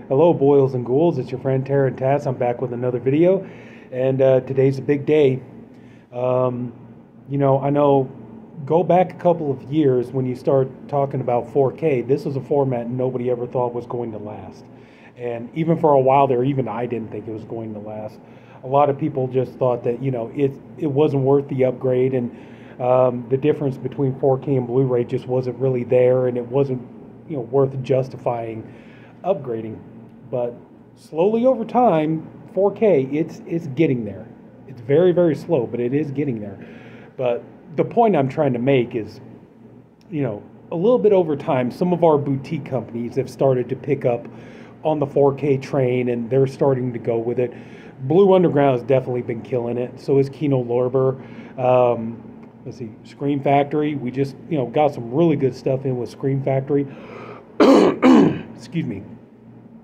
Hello, boils and ghouls. It's your friend Tara and Tats. I'm back with another video, and today's a big day. I know, go back a couple of years when you start talking about 4K. This was a format nobody ever thought was going to last, and even for a while there, even I didn't think it was going to last. A lot of people just thought that it wasn't worth the upgrade, and the difference between 4K and Blu-ray just wasn't really there, and it wasn't worth justifying upgrading. But slowly over time, 4K, it's getting there. It's very, very slow, but it is getting there. But the point I'm trying to make is, a little bit over time, some of our boutique companies have started to pick up on the 4K train, and they're starting to go with it. Blue Underground has definitely been killing it. So is Kino Lorber. Let's see, Scream Factory. We just, got some really good stuff in with Scream Factory. Excuse me.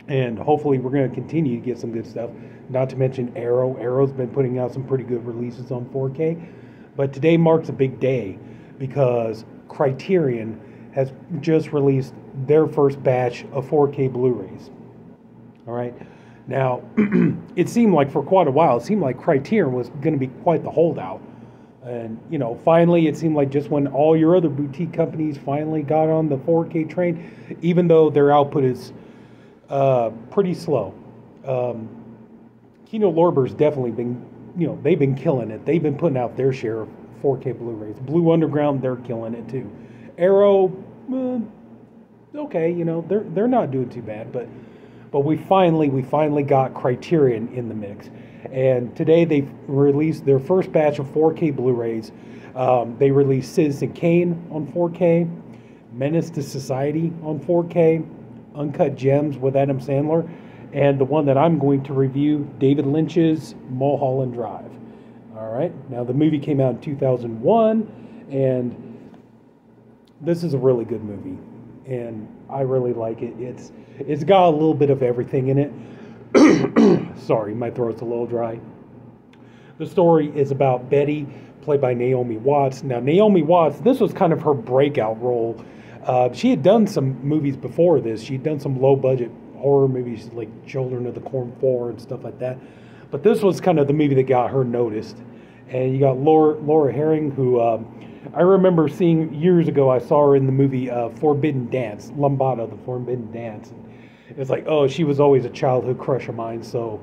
And hopefully we're going to continue to get some good stuff. Not to mention Arrow. Arrow's been putting out some pretty good releases on 4K. But today marks a big day because Criterion has just released their first batch of 4K Blu-rays. All right. Now, it seemed like for quite a while, it seemed like Criterion was going to be quite the holdout. And, finally, it seemed like just when all your other boutique companies finally got on the 4K train, even though their output is pretty slow. Kino Lorber's definitely been, they've been killing it. They've been putting out their share of 4K Blu-rays. Blue Underground, they're killing it too. Arrow, okay, they're not doing too bad, but we finally got Criterion in the mix. And today they've released their first batch of 4K Blu-rays. They released Citizen Kane on 4K, Menace to Society on 4K, Uncut Gems with Adam Sandler, and the one that I'm going to review, David Lynch's Mulholland Drive. All right, now the movie came out in 2001, and this is a really good movie, and I really like it. It's got a little bit of everything in it. Sorry, my throat's a little dry. The story is about Betty, played by Naomi Watts. Now, Naomi Watts, this was kind of her breakout role. She had done some movies before this. She'd done some low-budget horror movies like Children of the Corn 4 and stuff like that. But this was kind of the movie that got her noticed. And you got Laura Herring, who I remember seeing years ago. I saw her in the movie Forbidden Dance, Lambada, the Forbidden Dance. And it's like, oh, she was always a childhood crush of mine. So,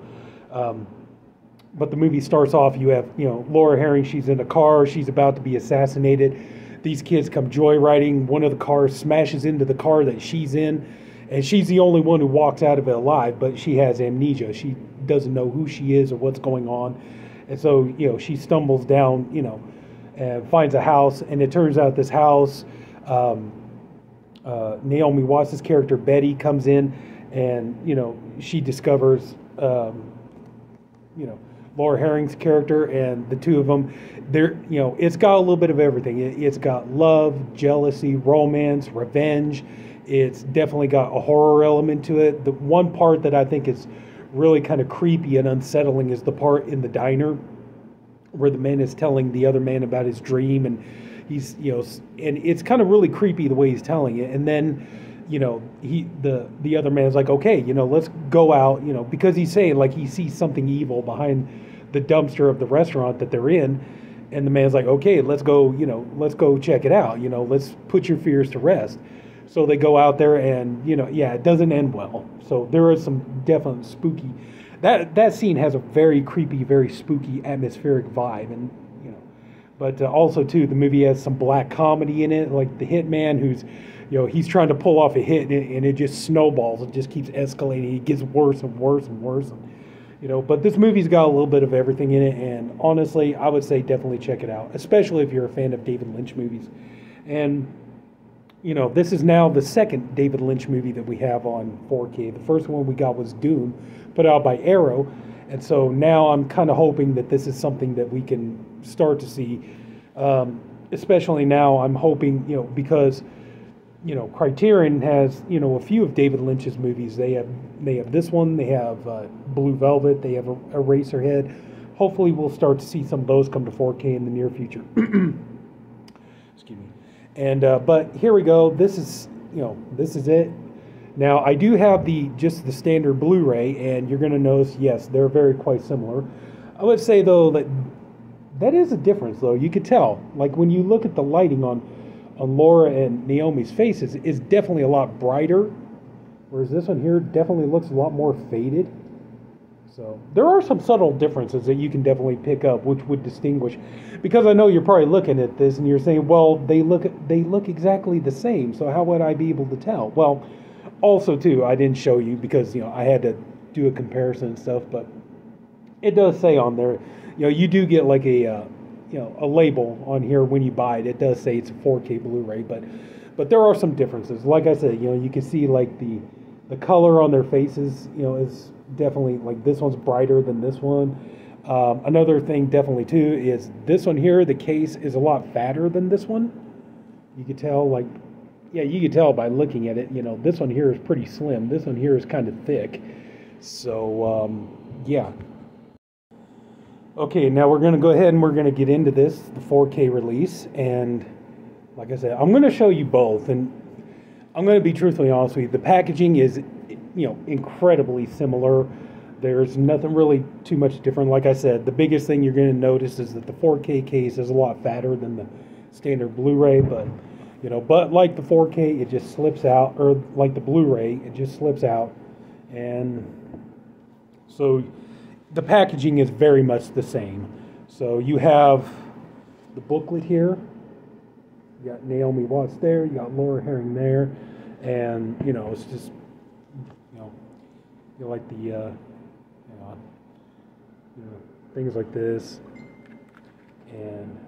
but the movie starts off, you have, Laura Herring, she's in a car, she's about to be assassinated. These kids come joyriding. One of the cars smashes into the car that she's in, and she's the only one who walks out of it alive, but she has amnesia. She doesn't know who she is or what's going on. And so, she stumbles down, and finds a house, and it turns out this house, Naomi Watts' character, Betty, comes in, and, she discovers, Laura Herring's character, and the two of them, it's got a little bit of everything. It's got love, jealousy, romance, revenge. It's definitely got a horror element to it. The one part that I think is really kind of creepy and unsettling is the part in the diner where the man is telling the other man about his dream, and he's, and it's kind of really creepy the way he's telling it. And then, the other man's like, okay, let's go out, because he's saying like he sees something evil behind the dumpster of the restaurant that they're in. And the man's like, okay, let's go, let's go check it out. Let's put your fears to rest. So they go out there, and, it doesn't end well. So there is some definite spooky, that scene has a very creepy, very spooky atmospheric vibe. And, but also too, the movie has some black comedy in it, like the hitman who's, he's trying to pull off a hit, and it just snowballs. It just keeps escalating. It gets worse and worse and worse. But this movie's got a little bit of everything in it, and honestly, I would say definitely check it out, especially if you're a fan of David Lynch movies. And, this is now the second David Lynch movie that we have on 4K. The first one we got was Dune, put out by Arrow, and so now I'm kind of hoping that this is something that we can start to see, especially now I'm hoping, because Criterion has, a few of David Lynch's movies. They have this one, they have Blue Velvet, they have Eraserhead. Hopefully we'll start to see some of those come to 4K in the near future. Excuse me. And but here we go. This is it. Now I do have just the standard Blu-ray, and you're going to notice, yes, they're very quite similar. I would say though that is a difference though. You could tell, like when you look at the lighting on Laura and Naomi's faces, is definitely a lot brighter, whereas this one here definitely looks a lot more faded. So there are some subtle differences that you can definitely pick up, which would distinguish. Because I know you're probably looking at this and you're saying, well, they look exactly the same. So how would I be able to tell? Well, also too, I didn't show you because I had to do a comparison and stuff, but it does say on there, you do get like a label on here when you buy it. It does say it's a 4K Blu-ray, but there are some differences. Like I said, you can see like the color on their faces, is definitely like this one's brighter than this one. Another thing definitely too is this one here, the case is a lot fatter than this one. You could tell you could tell by looking at it, this one here is pretty slim. This one here is kind of thick. So, yeah. Okay, now we're going to go ahead and we're going to get into this, the 4K release. And like I said, I'm going to show you both. And I'm going to be truthfully honest with you. The packaging is, incredibly similar. There's nothing really too much different. Like I said, the biggest thing you're going to notice is that the 4K case is a lot fatter than the standard Blu-ray, but like the 4K, it just slips out, or like the Blu-ray, it just slips out. And so the packaging is very much the same. So you have the booklet here. You got Naomi Watts there. You got Laura Herring there. And, it's just, you like the, things like this. And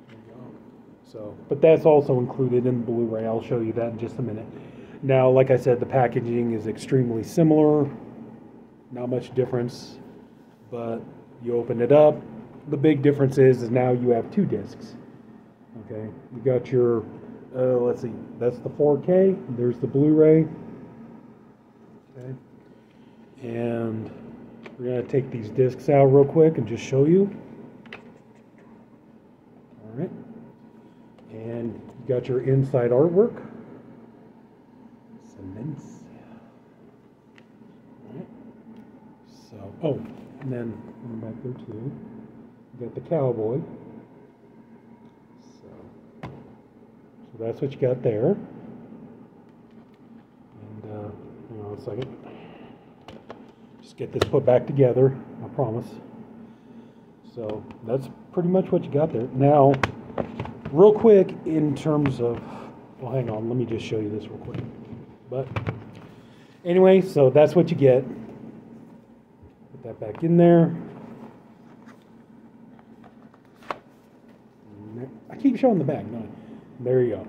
there you go. So, but that's also included in the Blu-ray. I'll show you that in just a minute. Now, like I said, the packaging is extremely similar. Not much difference, but you open it up. The big difference is now you have two discs. Okay, you got your, let's see, that's the 4K. There's the Blu-ray. Okay, and we're gonna take these discs out real quick and just show you. All right, and you got your inside artwork. Cements. So, oh, and then back there too, you got the cowboy. So that's what you got there. And hang on a second. Just get this put back together, I promise. So that's pretty much what you got there. Now, real quick, in terms of, well, hang on, let me just show you this real quick. But anyway, so that's what you get. That back in there. I keep showing the back, don't I? There you go.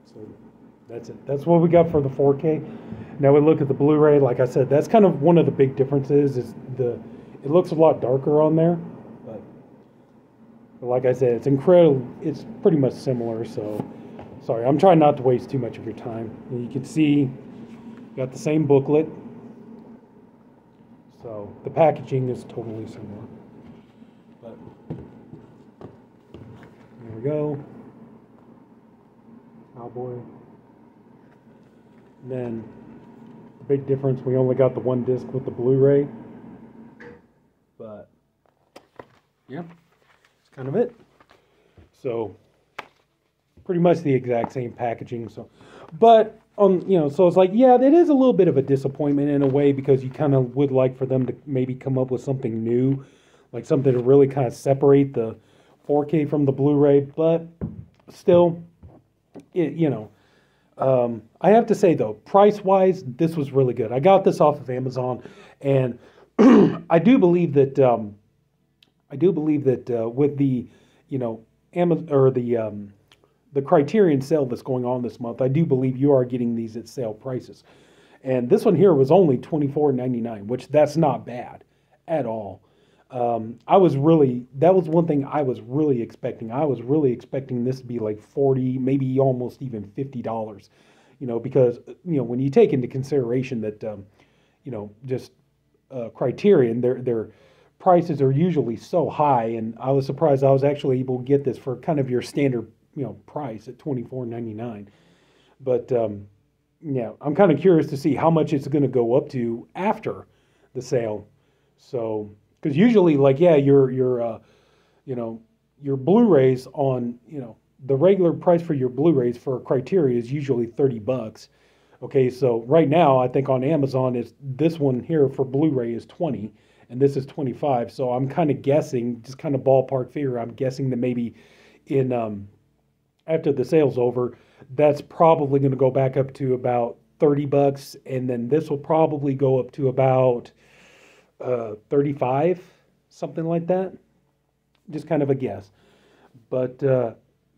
So that's it. That's what we got for the 4K. Now we look at the Blu-ray. Like I said, that's kind of one of the big differences. Is it looks a lot darker on there, but like I said, it's incredible. It's pretty much similar. So sorry, I'm trying not to waste too much of your time. And you can see, you got the same booklet. So the packaging is totally similar. But there we go. Cowboy. And then the big difference, we only got the one disc with the Blu-ray. But yeah, that's kind of it. So pretty much the exact same packaging. So, but so it's like, yeah, it is a little bit of a disappointment in a way, because you kind of would like for them to maybe come up with something new, like something to really kind of separate the 4K from the Blu-ray. But still, I have to say though, price-wise, this was really good. I got this off of Amazon, and I do believe that with the Amazon or the Criterion sale that's going on this month, I do believe you are getting these at sale prices. And this one here was only $24.99, which that's not bad at all. That was one thing I was really expecting. I was really expecting this to be like $40, maybe almost even $50, because, when you take into consideration that, Criterion, their prices are usually so high, and I was surprised I was actually able to get this for kind of your standard price at $24.99. But yeah, I'm kind of curious to see how much it's going to go up to after the sale. So, because usually, like, yeah, you know, your Blu-rays on, the regular price for your Blu-rays for Criterion is usually $30. Okay, so right now I think on Amazon is this one here for Blu-ray is 20, and this is 25. So I'm kind of guessing, just kind of ballpark figure. I'm guessing that maybe in after the sale's over, that's probably going to go back up to about $30, and then this will probably go up to about 35, something like that. Just kind of a guess. But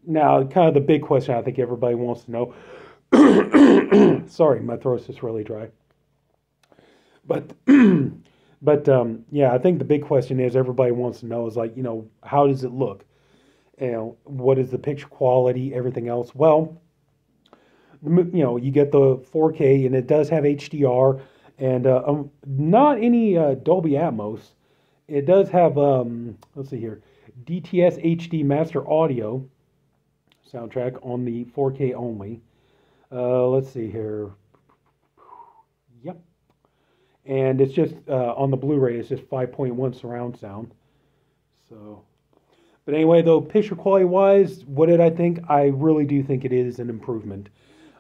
now, kind of the big question I think everybody wants to know. Sorry, my throat's just really dry. But yeah, I think the big question is everybody wants to know is like, how does it look? What is the picture quality, everything else? Well, you get the 4K and it does have HDR and not any Dolby Atmos. It does have, let's see here, DTS HD Master Audio soundtrack on the 4K only. Let's see here. Yep. And it's just, on the Blu-ray, it's just 5.1 surround sound. So, but anyway, though, picture quality-wise, what did I think? I really do think it is an improvement.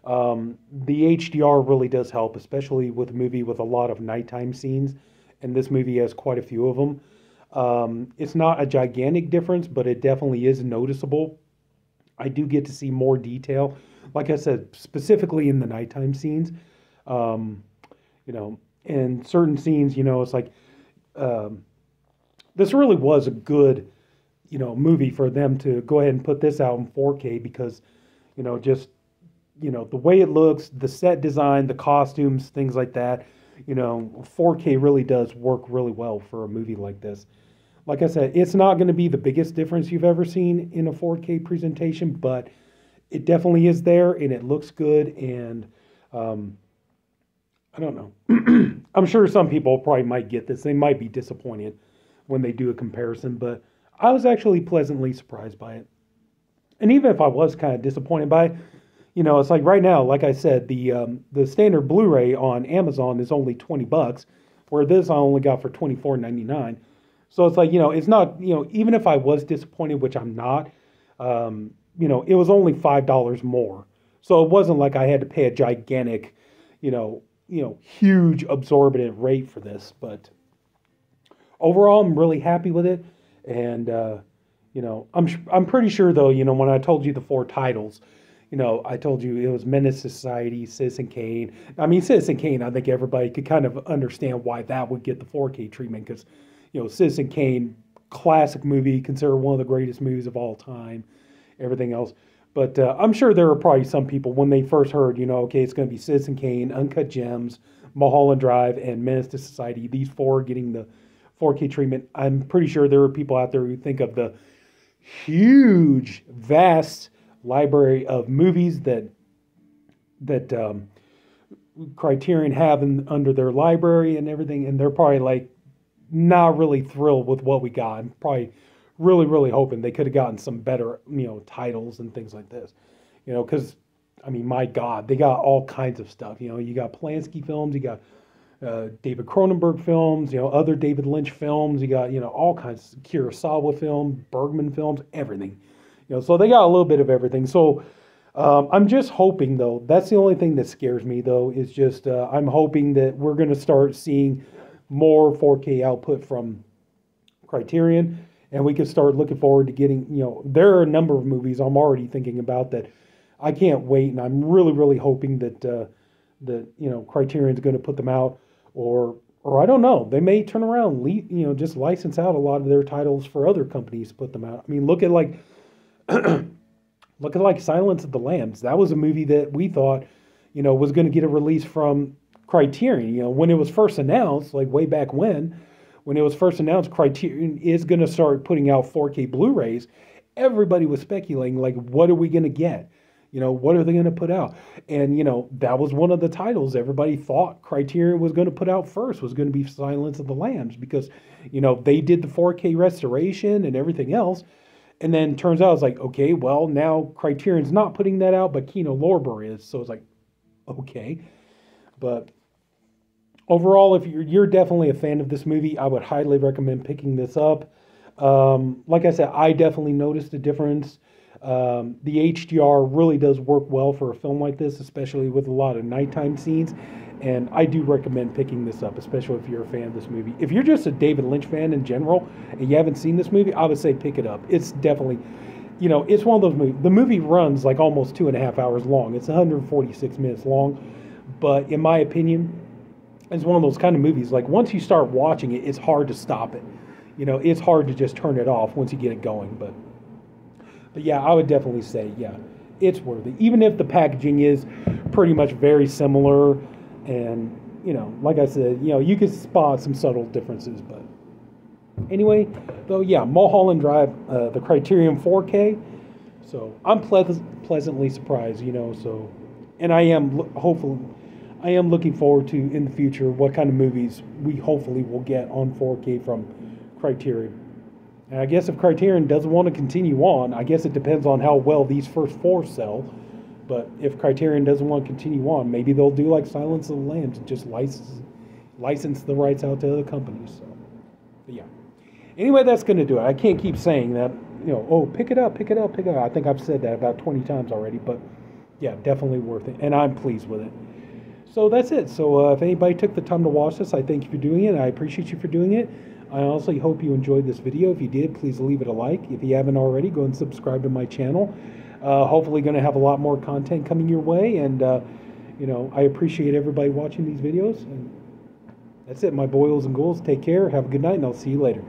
The HDR really does help, especially with a movie with a lot of nighttime scenes, and this movie has quite a few of them. It's not a gigantic difference, but it definitely is noticeable. I do get to see more detail, like I said, specifically in the nighttime scenes. In certain scenes, it's like this really was a good, movie for them to go ahead and put this out in 4K because, just the way it looks, the set design, the costumes, things like that, 4K really does work really well for a movie like this. Like I said, it's not going to be the biggest difference you've ever seen in a 4K presentation, but it definitely is there and it looks good. And I don't know. I'm sure some people probably might get this. They might be disappointed when they do a comparison, but I was actually pleasantly surprised by it. And even if I was kind of disappointed by it, it's like right now, like I said, the standard Blu-ray on Amazon is only $20, where this I only got for $24.99. So it's like, it's not, even if I was disappointed, which I'm not, it was only $5 more. So it wasn't like I had to pay a gigantic, huge absorbent rate for this. But overall, I'm really happy with it. And, I'm pretty sure, though, when I told you the 4 titles, I told you it was Menace to Society, Citizen Kane. I mean, Citizen Kane, I think everybody could kind of understand why that would get the 4K treatment because, Citizen Kane, classic movie, considered one of the greatest movies of all time, everything else. But I'm sure there were probably some people when they first heard, okay, it's going to be Citizen Kane, Uncut Gems, Mulholland Drive, and Menace to Society. These 4 getting the 4K treatment. I'm pretty sure there were people out there who think of the huge, vast library of movies that Criterion have under their library and everything, and they're probably like not really thrilled with what we got. I'm probably really, really hoping they could have gotten some better, titles and things like this, because I mean, my God, they got all kinds of stuff. You got Polanski films, you got David Cronenberg films, other David Lynch films, you got all kinds of Kurosawa films, Bergman films, everything. So they got a little bit of everything. So I'm just hoping, though, that's the only thing that scares me, though, is just I'm hoping that we're going to start seeing more 4K output from Criterion, and we can start looking forward to getting, there are a number of movies I'm already thinking about that I can't wait, and I'm really, really hoping that Criterion's going to put them out, or I don't know, they may turn around, just license out a lot of their titles for other companies to put them out. I mean, look at like Silence of the Lambs. That was a movie that we thought, was going to get a release from Criterion. When it was first announced, like way back when it was first announced, Criterion is going to start putting out 4K Blu-rays. Everybody was speculating, like, what are we going to get? What are they going to put out? And, that was one of the titles everybody thought Criterion was going to put out first, was going to be Silence of the Lambs, because, they did the 4K restoration and everything else. And then turns out it's like, okay, well, now Criterion's not putting that out, but Kino Lorber is. So it's like, okay. But overall, if you're definitely a fan of this movie, I would highly recommend picking this up. Like I said, I definitely noticed a difference. The HDR really does work well for a film like this, especially with a lot of nighttime scenes. And I do recommend picking this up, especially if you're a fan of this movie. If you're just a David Lynch fan in general and you haven't seen this movie, I would say pick it up. It's definitely, it's one of those movies. The movie runs like almost 2.5 hours long. It's 146 minutes long. But in my opinion, it's one of those kind of movies, like once you start watching it, it's hard to stop it. It's hard to just turn it off once you get it going. But yeah, I would definitely say, yeah, it's worth it. Even if the packaging is pretty much very similar. And, like I said, you can spot some subtle differences. But anyway, though, yeah, Mulholland Drive, the Criterion 4K. So I'm pleasantly surprised, so, and I am looking forward to, in the future, what kind of movies we hopefully will get on 4K from Criterion. And I guess if Criterion doesn't want to continue on, I guess it depends on how well these first 4 sell. But if Criterion doesn't want to continue on, maybe they'll do like Silence of the Lambs and just license the rights out to other companies. So, but yeah. Anyway, that's going to do it. I can't keep saying that, oh, pick it up, pick it up, pick it up. I think I've said that about 20 times already. But yeah, definitely worth it. And I'm pleased with it. So that's it. So if anybody took the time to watch this, I thank you for doing it. I appreciate you for doing it. I also hope you enjoyed this video. If you did, please leave it a like. If you haven't already, go and subscribe to my channel. Hopefully going to have a lot more content coming your way. And, I appreciate everybody watching these videos. And that's it, my boils and ghouls. Take care. Have a good night, and I'll see you later.